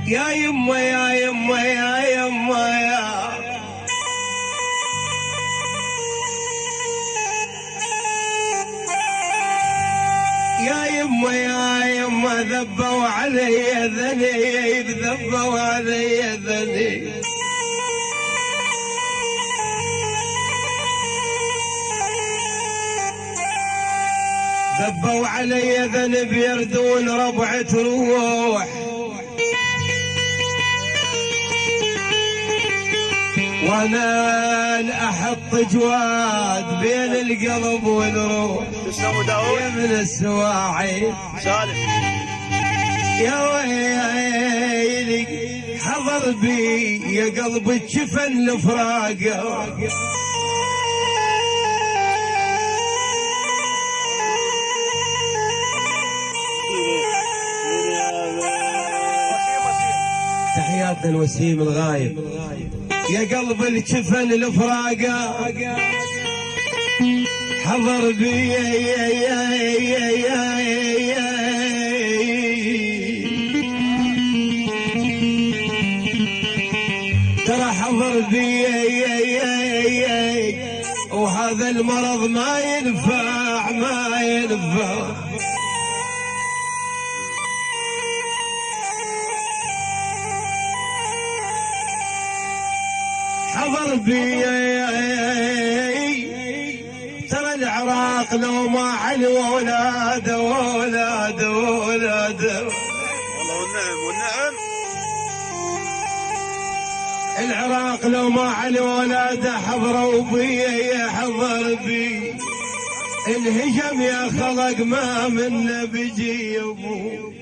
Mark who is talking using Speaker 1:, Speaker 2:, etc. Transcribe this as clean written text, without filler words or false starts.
Speaker 1: يا يما يا يما يا يما يا يما يا يما ذبوا علي ذني، ذبوا علي ذني. ذبوا علي ذنب يردون ربعة روح، وانا احط جواد بين القلب والروح. يا من السواعي
Speaker 2: سالم
Speaker 1: يا ويلي حضر بي يا قلب الجفن الفراقه. تحياتنا الوسيم الغايب يا قلب الجفن الفراقه. حضر بي ترى حضر بي وهذا المرض ما ينفع ما ينفع. حضر بي ترى العراق لو ما علوا ولاده ولاده ولاده.
Speaker 2: والله والنعم والنعم.
Speaker 1: العراق لو ما علوا ولاده حضروا بي حضر بي. الهجم يا خلق ما منه بيجي يبو.